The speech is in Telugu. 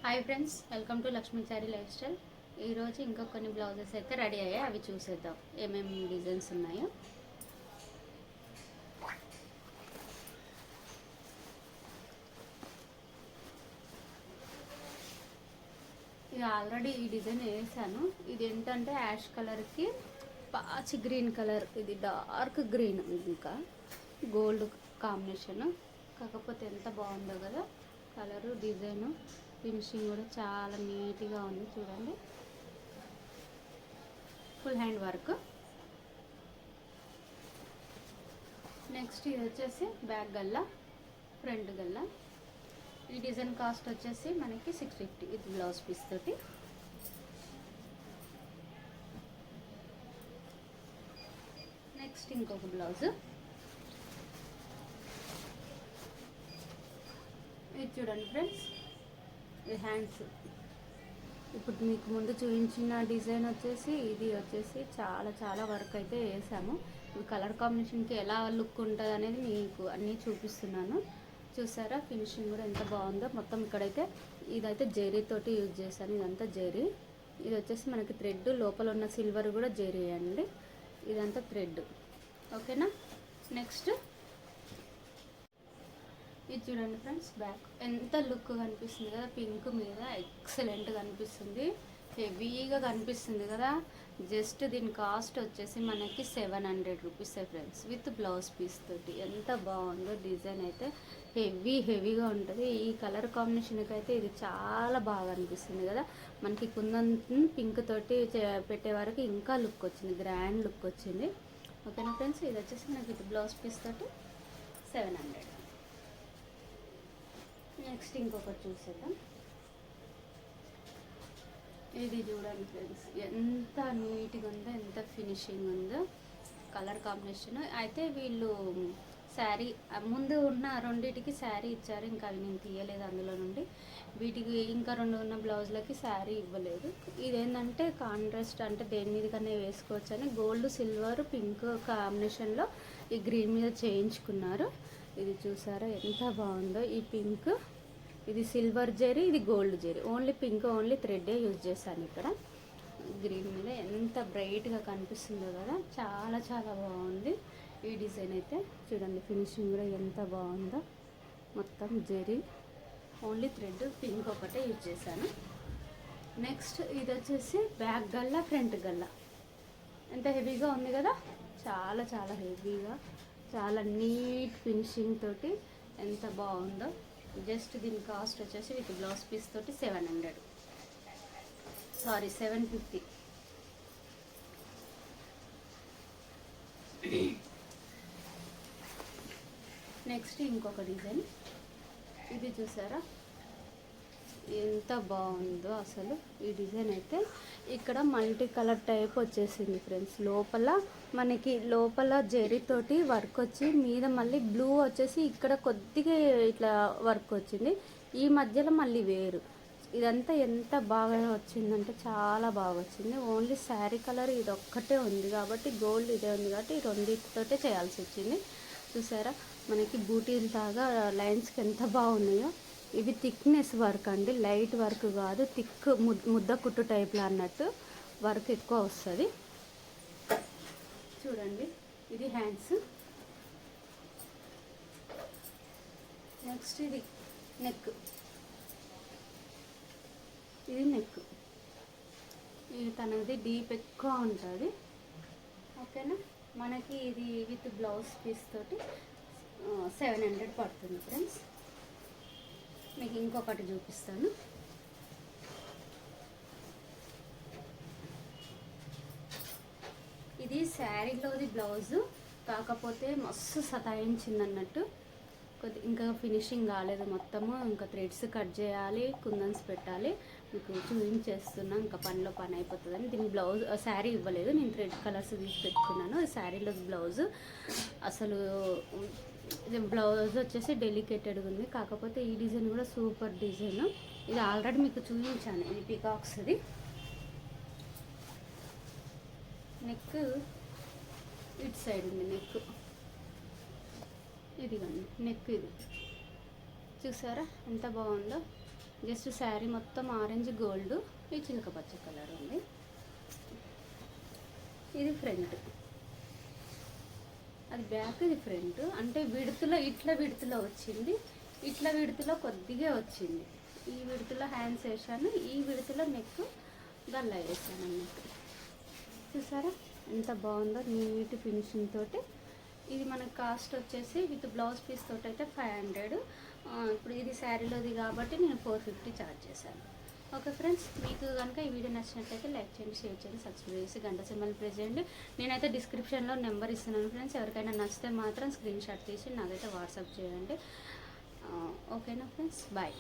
Hi friends, welcome to Lakshmi sari life style. ఈరోజు ఇంకా కొన్ని బ్లౌజెస్ అయితే రెడీ అయ్యాయి, అవి చూసేద్దాం ఏమేమి డిజైన్స్ ఉన్నాయో. ఇది ఆల్రెడీ ఈ డిజైన్ వేసాను. ఇది ఏంటంటే యాష్ కలర్కి పాచి గ్రీన్ కలర్, ఇది డార్క్ గ్రీన్, ఇంకా గోల్డ్ కాంబినేషన్. కాకపోతే ఎంత బాగుందో కదా కలరు, డిజైను, ఫినిషింగ్ కూడా చాలా నీట్గా ఉంది. చూడండి, ఫుల్ హ్యాండ్ వర్క్. నెక్స్ట్ ఇది వచ్చేసి బ్యాక్ గల్లా, ఫ్రంట్ గల్లా. ఈ డిజైన్ కాస్ట్ వచ్చేసి మనకి 650. ఇది బ్లౌజ్ పీస్ తోటి. నెక్స్ట్ ఇంకొక బ్లౌజ్. ఇది చూడండి ఫ్రెండ్స్, ఇది హ్యాండ్స్. ఇప్పుడు మీకు ముందు చూపించిన డిజైన్ వచ్చేసి, ఇది వచ్చేసి చాలా చాలా వర్క్ అయితే వేసాము. ఈ కలర్ కాంబినేషన్కి ఎలా లుక్ ఉంటుంది అనేది మీకు అన్నీ చూపిస్తున్నాను. చూసారా ఫినిషింగ్ కూడా ఎంత బాగుందో. మొత్తం ఇక్కడైతే ఇదైతే జెరీ తోటి యూజ్ చేశాను. ఇదంతా జెరీ. ఇది వచ్చేసి మనకి థ్రెడ్, లోపల ఉన్న సిల్వర్ కూడా జెరీ అండి. ఇదంతా థ్రెడ్. ఓకేనా. నెక్స్ట్ ఇది చూడండి ఫ్రెండ్స్, బ్యాక్ ఎంత లుక్ కనిపిస్తుంది కదా, పింక్ మీద ఎక్సలెంట్గా కనిపిస్తుంది, హెవీగా కనిపిస్తుంది కదా. జస్ట్ దీని కాస్ట్ వచ్చేసి మనకి 700 rupees friends, with blouse piece తోటి. ఎంత బాగుందో డిజైన్ అయితే, హెవీగా ఉంటుంది. ఈ కలర్ కాంబినేషన్కి అయితే ఇది చాలా బాగా అనిపిస్తుంది కదా. మనకి కుందన్ పింక్ తోటి పెట్టే వరకు ఇంకా లుక్ వచ్చింది, గ్రాండ్ లుక్ వచ్చింది. ఓకేనా ఫ్రెండ్స్, ఇది వచ్చేసి మనకి విత్ బ్లౌజ్ పీస్ తోటి 700. నెక్స్ట్ ఇంకొకటి చూసేద్దాం. ఇది చూడండి ఫ్రెండ్స్, ఎంత నీట్గా ఉందో, ఎంత ఫినిషింగ్ ఉందో. కలర్ కాంబినేషన్ అయితే వీళ్ళు శారీ ముందు ఉన్న రెండింటికి శారీ ఇచ్చారు, ఇంకా అవి నేను తీయలేదు అందులో నుండి. వీటికి ఇంకా 2 ఉన్న బ్లౌజ్లకి శారీ ఇవ్వలేదు. ఇదేంటంటే కాంట్రాస్ట్, అంటే దేని మీదకనే వేసుకోవచ్చు అని గోల్డ్, సిల్వర్, పింక్ కాంబినేషన్లో ఈ గ్రీన్ మీద చేయించుకున్నారు. ఇది చూసారా ఎంత బాగుందో. ఈ పింక్, ఇది సిల్వర్ జెరీ, ఇది gold zari. Only pink, only థ్రెడ్డే యూజ్ చేశాను ఇక్కడ. గ్రీన్ మీద ఎంత బ్రైట్గా కనిపిస్తుందో కదా, చాలా చాలా బాగుంది ఈ డిజైన్ అయితే. చూడండి ఫినిషింగ్ కూడా ఎంత బాగుందో. మొత్తం జెరీ, ఓన్లీ థ్రెడ్, పింక్ ఒకటే యూజ్ చేశాను. నెక్స్ట్ ఇది వచ్చేసి బ్యాక్ గల్లా, ఫ్రంట్ గల్లా. ఎంత హెవీగా ఉంది కదా, చాలా చాలా హెవీగా, చాలా నీట్ ఫినిషింగ్ తోటి ఎంత బాగుందో. జస్ట్ దీని కాస్ట్ వచ్చేసి విత్ బ్లౌజ్ పీస్ తోటి 750. నెక్స్ట్ ఇంకొక డిజైన్. ఇది చూసారా ఎంత బాగుందో అసలు ఈ డిజైన్ అయితే. ఇక్కడ మల్టీ కలర్ టైప్ వచ్చేసింది ఫ్రెండ్స్. లోపల జెరీతోటి వర్క్ వచ్చి, మీద మళ్ళీ బ్లూ వచ్చేసి ఇక్కడ కొద్దిగా ఇట్లా వర్క్ వచ్చింది, ఈ మధ్యలో మళ్ళీ వేరు. ఇదంతా ఎంత బాగా వచ్చిందంటే చాలా బాగా వచ్చింది. ఓన్లీ శారీ కలర్ ఇది ఒక్కటే ఉంది కాబట్టి, గోల్డ్ ఇదే ఉంది కాబట్టి ఈ రెండింటితోటే చేయాల్సి వచ్చింది. చూసారా మనకి బూటీలు లాగా లైన్స్కి ఎంత బాగున్నాయో. ఇవి థిక్నెస్ వర్క్ అండి, లైట్ వర్క్ కాదు. థిక్ ముద్ద కుట్టు టైప్లో అన్నట్టు వర్క్ ఎక్కువ వస్తుంది. చూడండి ఇది హ్యాండ్స్. నెక్స్ట్ ఇది నెక్. ఇది నెక్, ఇది తనది డీప్ ఎక్కువ ఉంటుంది. ఓకేనా. మనకి ఇది విత్ బ్లౌజ్ పీస్ తోటి 700 పడుతుంది ఫ్రెండ్స్. మీకు ఇంకొకటి చూపిస్తాను. ఇది శారీలోది బ్లౌజు, కాకపోతే మస్తు సతాయించింది అన్నట్టు. ఇంకా ఫినిషింగ్ కాలేదు మొత్తము. ఇంకా థ్రెడ్స్ కట్ చేయాలి, కుందన్స్ పెట్టాలి. మీకు చూపించేస్తున్నా, ఇంకా పనిలో పని అయిపోతుందని. దీనికి బ్లౌజ్ శారీ ఇవ్వలేదు, నేను థ్రెడ్ కలర్స్ తీసి పెట్టుకున్నాను. శారీలో బ్లౌజు అసలు, ఇది బ్లౌజ్ వచ్చేసి డెలికేటెడ్గా ఉంది. కాకపోతే ఈ డిజైన్ కూడా సూపర్ డిజైన్. ఇది ఆల్రెడీ మీకు చూపించాను, ఇది పికాక్స్ది. నెక్ ఇటు సైడ్ ఉంది నెక్. ఇదిగోండి నెక్. ఇది చూసారా ఎంత బాగుందో. జస్ట్ శారీ మొత్తం ఆరెంజ్ గోల్డ్, ఈ చిలక పచ్చ కలర్ ఉంది. ఇది ఫ్రంట్, అది బ్యాక్, ఇది ఫ్రంట్. అంటే విడుతులో ఇట్లా విడుతులో వచ్చింది, ఇట్లా విడుతులో కొద్దిగా వచ్చింది. ఈ విడుతులో హ్యాండ్స్ వేసాను, ఈ విడుతులో నెక్ గల్లా వేసాను అన్నట్టు. చూసారా ఎంత బాగుందో నీట్ ఫినిషింగ్ తోటి. ఇది మనకు కాస్ట్ వచ్చేసి విత్ బ్లౌజ్ పీస్ తోటి అయితే 500. ఇప్పుడు ఇది శారీలోది కాబట్టి నేను 450 ఛార్జ్ చేశాను. ఓకే ఫ్రెండ్స్, మీకు కనుక ఈ వీడియో నచ్చినట్లయితే లైక్ చేయండి, షేర్ చేయండి, సబ్స్క్రైబ్ చేసి గంట సింబల్ ప్రెస్ చేయండి. నేనైతే డిస్క్రిప్షన్లో నెంబర్ ఇస్తున్నాను ఫ్రెండ్స్, ఎవరికైనా నచ్చితే మాత్రం స్క్రీన్ షాట్ తీసి నాకైతే వాట్సాప్ చేయండి. ఓకేనా ఫ్రెండ్స్, బాయ్.